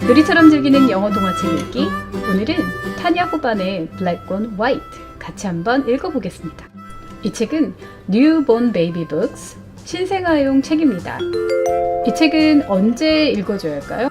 놀이처럼 즐기는 영어 동화책 읽기. 오늘은 타냐 호반의 Black on White 같이 한번 읽어보겠습니다. 이 책은 Newborn Baby Books 신생아용 책입니다. 이 책은 언제 읽어줘야 할까요?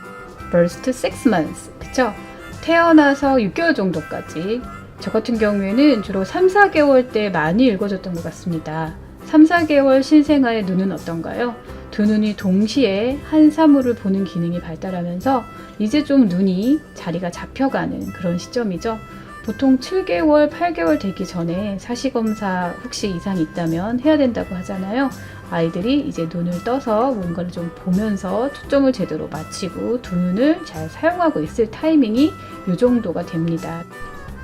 Birth to 6 months 그쵸? 태어나서 6개월 정도까지. 저 같은 경우에는 주로 3, 4개월 때 많이 읽어줬던 것 같습니다. 3, 4개월 신생아의 눈은 어떤가요? 두 눈이 동시에 한 사물을 보는 기능이 발달하면서 이제 좀 눈이 자리가 잡혀가는 그런 시점이죠. 보통 7개월, 8개월 되기 전에 사시검사 혹시 이상이 있다면 해야 된다고 하잖아요. 아이들이 이제 눈을 떠서 뭔가를 좀 보면서 초점을 제대로 맞추고 두 눈을 잘 사용하고 있을 타이밍이 이 정도가 됩니다.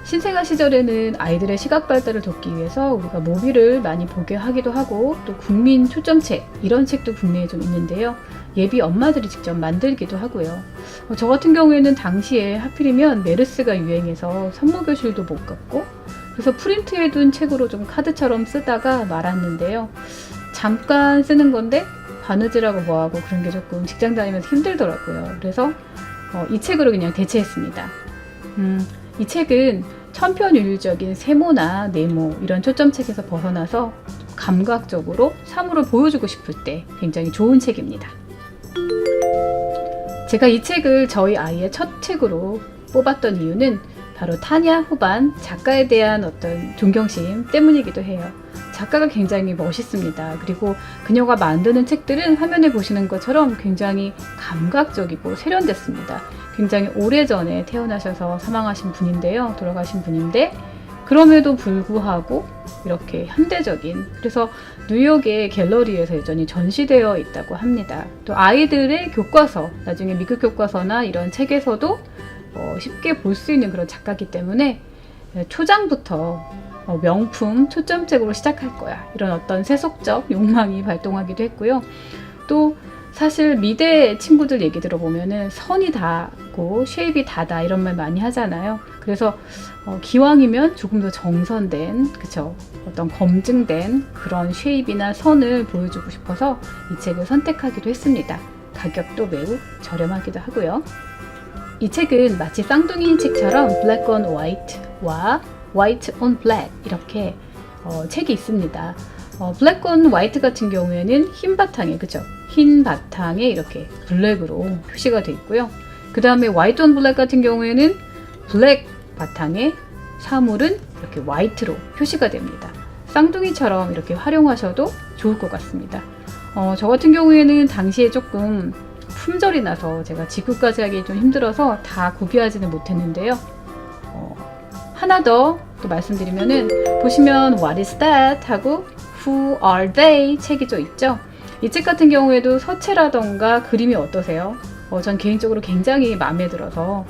신생아 시절에는 아이들의 시각 발달을 돕기 위해서 우리가 모비를 많이 보게 하기도 하고 또 국민 초점책 이런 책도 국내에 좀 있는데요. 예비 엄마들이 직접 만들기도 하고요. 저 같은 경우에는 당시에 하필이면 메르스가 유행해서 산모교실도 못 갔고 그래서 프린트해둔 책으로 좀 카드처럼 쓰다가 말았는데요. 잠깐 쓰는 건데 바느질하고 뭐하고 그런 게 조금 직장 다니면서 힘들더라고요. 그래서 이 책으로 그냥 대체했습니다. 이 책은 천편일률적인 세모나 네모 이런 초점책에서 벗어나서 감각적으로 사물을 보여주고 싶을 때 굉장히 좋은 책입니다. 제가 이 책을 저희 아이의 첫 책으로 뽑았던 이유는 바로 타냐 호반 작가에 대한 어떤 존경심 때문이기도 해요. 작가가 굉장히 멋있습니다. 그리고 그녀가 만드는 책들은 화면에 보시는 것처럼 굉장히 감각적이고 세련됐습니다. 굉장히 오래전에 태어나셔서 사망하신 분인데요. 돌아가신 분인데 그럼에도 불구하고 이렇게 현대적인, 그래서 뉴욕의 갤러리에서 여전히 전시되어 있다고 합니다. 또 아이들의 교과서, 나중에 미국 교과서나 이런 책에서도 쉽게 볼 수 있는 그런 작가이기 때문에 초장부터 명품 초점책으로 시작할 거야 이런 어떤 세속적 욕망이 발동하기도 했고요. 또 사실 미대 친구들 얘기 들어보면은 선이 다고 쉐입이 다다 이런 말 많이 하잖아요. 그래서 기왕이면 조금 더 정선된, 그쵸? 어떤 검증된 그런 쉐입이나 선을 보여주고 싶어서 이 책을 선택하기도 했습니다. 가격도 매우 저렴하기도 하고요. 이 책은 마치 쌍둥이 책처럼 Black on White와 White on Black 이렇게 책이 있습니다. Black on White 같은 경우에는 흰 바탕에, 그쵸? 흰 바탕에 이렇게 블랙으로 표시가 되어 있고요. 그 다음에 White on Black 같은 경우에는 블랙 바탕에 사물은 이렇게 화이트로 표시가 됩니다. 쌍둥이처럼 이렇게 활용하셔도 좋을 것 같습니다. 저 같은 경우에는 당시에 조금 품절이 나서 제가 직구까지 하기 좀 힘들어서 다 구비하지는 못했는데요. 하나 더 또 말씀드리면은 보시면 What is that? 하고 Who are they? 책이 좀 있죠. 이 책 같은 경우에도 서체라던가 그림이 어떠세요? 전 개인적으로 굉장히 마음에 들어서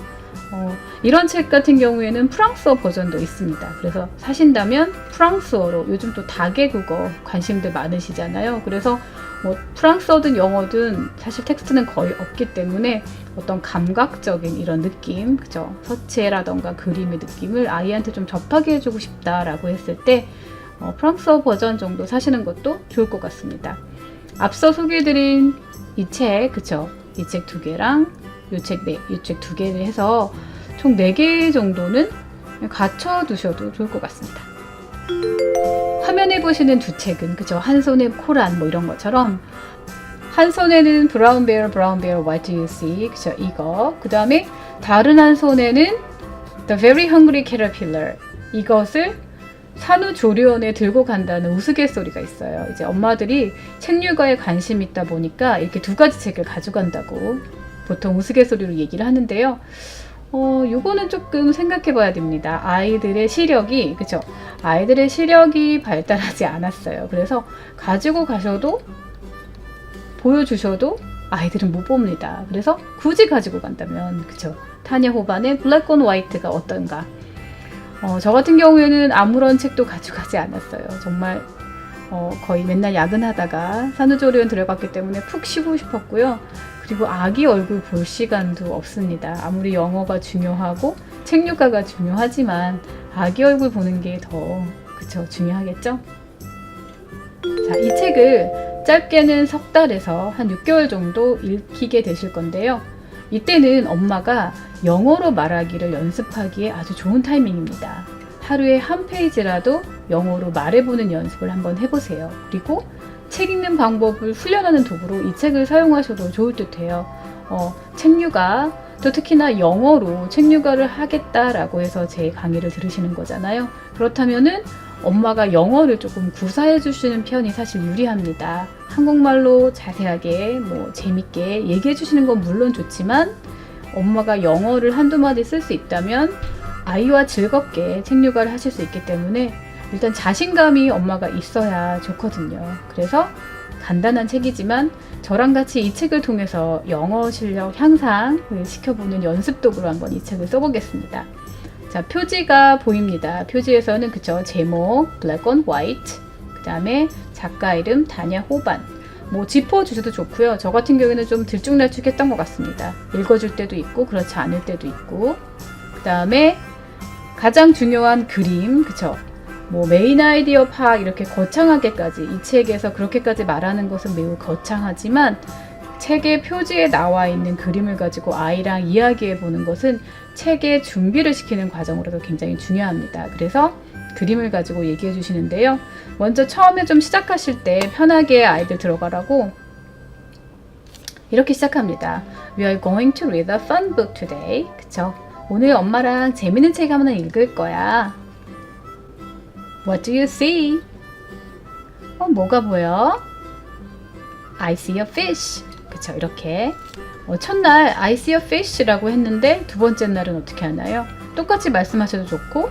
이런 책 같은 경우에는 프랑스어 버전도 있습니다. 그래서 사신다면 프랑스어로, 요즘 또 다개국어 관심들 많으시잖아요. 그래서 프랑스어든 영어든 사실 텍스트는 거의 없기 때문에 어떤 감각적인 이런 느낌, 그죠? 서체라던가 그림의 느낌을 아이한테 좀 접하게 해주고 싶다라고 했을 때 프랑스어 버전 정도 사시는 것도 좋을 것 같습니다. 앞서 소개해드린 이 책, 그쵸? 이 책 2개랑 이 책 2개를 해서 총 4개 정도는 갖춰 두셔도 좋을 것 같습니다. 화면에 보시는 두 책은, 그쵸? 한 손에 코란 뭐 이런 것처럼 한 손에는 Brown Bear, What do you see? 그쵸? 이거. 그 다음에 다른 한 손에는 The Very Hungry Caterpillar. 이것을 산후조리원에 들고 간다는 우스갯소리가 있어요. 이제 엄마들이 책류가에 관심 있다 보니까 이렇게 2가지 책을 가져간다고 보통 우스갯소리로 얘기를 하는데요. 요거는 조금 생각해 봐야 됩니다. 아이들의 시력이, 그쵸? 아이들의 시력이 발달하지 않았어요. 그래서 가지고 가셔도 보여주셔도 아이들은 못 봅니다. 그래서 굳이 가지고 간다면, 그쵸? 타냐 호반의 Black on White가 어떤가? 저 같은 경우에는 아무런 책도 가져가지 않았어요. 정말 거의 맨날 야근하다가 산후조리원 들어갔기 때문에 푹 쉬고 싶었고요. 그리고 아기 얼굴 볼 시간도 없습니다. 아무리 영어가 중요하고 책류가가 중요하지만 아기 얼굴 보는 게 더 그쵸 중요하겠죠? 자, 이 책을 짧게는 석 달에서 한 6개월 정도 읽히게 되실 건데요. 이때는 엄마가 영어로 말하기를 연습하기에 아주 좋은 타이밍입니다. 하루에 한 페이지라도 영어로 말해보는 연습을 한번 해보세요. 그리고 책 읽는 방법을 훈련하는 도구로 이 책을 사용하셔도 좋을 듯해요. 책육아, 또 특히나 영어로 책육아를 하겠다라고 해서 제 강의를 들으시는 거잖아요. 그렇다면은 엄마가 영어를 조금 구사해 주시는 편이 사실 유리합니다. 한국말로 자세하게 재밌게 얘기해 주시는 건 물론 좋지만 엄마가 영어를 한두 마디 쓸 수 있다면 아이와 즐겁게 책육아를 하실 수 있기 때문에 일단 자신감이 엄마가 있어야 좋거든요. 그래서 간단한 책이지만 저랑 같이 이 책을 통해서 영어 실력 향상을 시켜보는 연습 도구로 한번 이 책을 써보겠습니다. 자, 표지가 보입니다. 표지에서는 그쵸, 제목 black on white, 그 다음에 작가 이름 타냐 호반. 짚어주셔도 좋고요. 저 같은 경우에는 좀 들쭉날쭉했던 것 같습니다. 읽어줄 때도 있고 그렇지 않을 때도 있고. 그 다음에 가장 중요한 그림, 그쵸? 메인 아이디어 파악 이렇게 거창하게까지 이 책에서 그렇게까지 말하는 것은 매우 거창하지만 책의 표지에 나와 있는 그림을 가지고 아이랑 이야기해 보는 것은 책의 준비를 시키는 과정으로도 굉장히 중요합니다. 그래서 그림을 가지고 얘기해 주시는데요. 먼저 처음에 좀 시작하실 때 편하게 아이들 들어가라고 이렇게 시작합니다. We are going to read a fun book today. 그쵸? 오늘 엄마랑 재밌는 책 하나 읽을 거야. What do you see? 뭐가 보여? I see a fish. 그쵸, 이렇게. 첫날 I see a fish라고 했는데 두 번째 날은 어떻게 하나요? 똑같이 말씀하셔도 좋고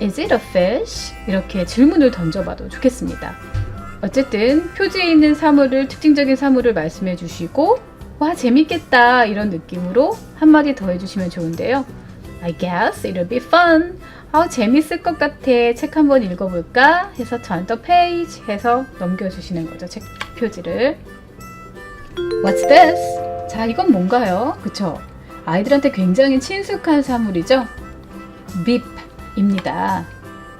Is it a fish? 이렇게 질문을 던져봐도 좋겠습니다. 어쨌든 표지에 있는 사물을, 특징적인 사물을 말씀해 주시고 와, 재밌겠다 이런 느낌으로 한마디 더 해주시면 좋은데요. I guess it'll be fun. 재밌을 것 같아. 책 한번 읽어볼까? 해서 turn the page 해서 넘겨주시는 거죠. 책 표지를. What's this? 자, 이건 뭔가요? 그쵸? 아이들한테 굉장히 친숙한 사물이죠? bib입니다.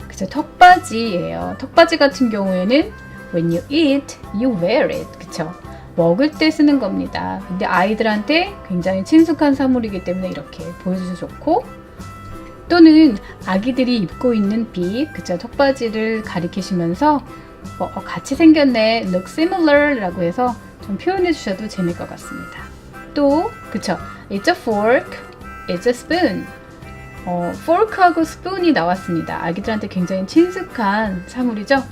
그쵸? 턱받이예요. 턱받이 같은 경우에는 when you eat, you wear it. 그쵸? 먹을 때 쓰는 겁니다. 근데 아이들한테 굉장히 친숙한 사물이기 때문에 이렇게 보여주셔도 좋고, 또는 아기들이 입고 있는 빕, 그쵸? 턱받이를 가리키시면서 같이 생겼네, look similar 라고 해서 좀 표현해 주셔도 재밌을 것 같습니다. 또 그쵸? It's a fork, it's a spoon. fork하고 spoon이 나왔습니다. 아기들한테 굉장히 친숙한 사물이죠?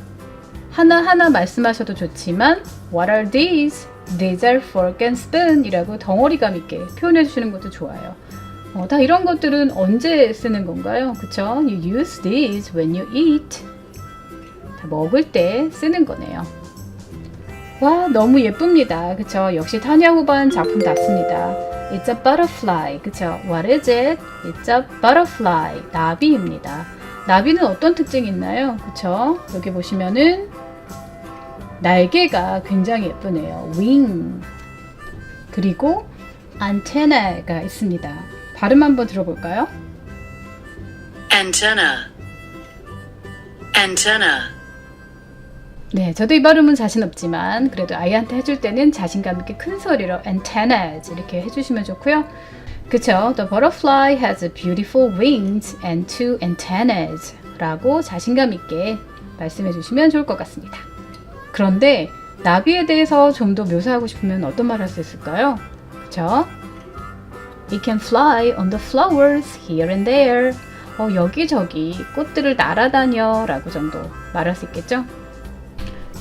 하나하나 말씀하셔도 좋지만 What are these? These are fork and spoon 이라고 덩어리감 있게 표현해 주시는 것도 좋아요. 다 이런 것들은 언제 쓰는 건가요? 그쵸? You use these when you eat. 다 먹을 때 쓰는 거네요. 와, 너무 예쁩니다. 그쵸? 역시 타냐 호반 작품답습니다. It's a butterfly. 그쵸? What is it? It's a butterfly. 나비입니다. 나비는 어떤 특징이 있나요? 그쵸? 여기 보시면은 날개가 굉장히 예쁘네요. wing. 그리고 antenna가 있습니다. 발음 한번 들어볼까요? antenna, antenna. 네, 저도 이 발음은 자신 없지만 그래도 아이한테 해줄 때는 자신감 있게 큰 소리로 antennas 이렇게 해주시면 좋고요. 그쵸? The butterfly has beautiful wings and two antennas 라고 자신감 있게 말씀해 주시면 좋을 것 같습니다. 그런데 나비에 대해서 좀 더 묘사하고 싶으면 어떤 말 할 수 있을까요? 그쵸? It can fly on the flowers here and there. 여기저기 꽃들을 날아다녀 라고 정도 말할 수 있겠죠?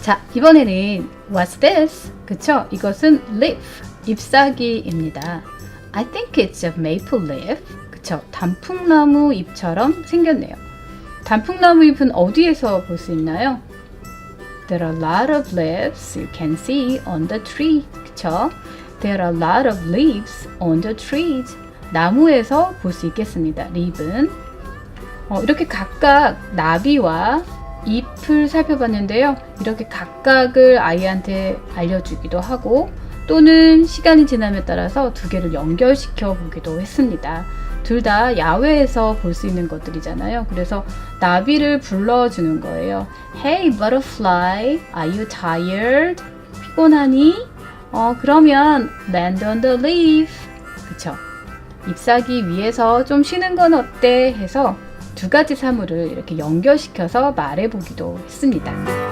자, 이번에는 What's this? 그쵸? 이것은 leaf, 잎사귀입니다. I think it's a maple leaf. 그쵸? 단풍나무 잎처럼 생겼네요. 단풍나무 잎은 어디에서 볼 수 있나요? There are a lot of leaves you can see on the tree. 그쵸? There are a lot of leaves on the trees. 나무에서 볼 수 있겠습니다. leaf은. 이렇게 각각 나비와 잎을 살펴봤는데요. 이렇게 각각을 아이한테 알려주기도 하고 또는 시간이 지남에 따라서 두 개를 연결시켜 보기도 했습니다. 둘 다 야외에서 볼 수 있는 것들이잖아요. 그래서 나비를 불러주는 거예요. Hey butterfly, are you tired? 피곤하니? 그러면 land on the leaf. 많죠. 잎사귀 위에서 좀 쉬는 건 어때 해서 두 가지 사물을 이렇게 연결시켜서 말해보기도 했습니다.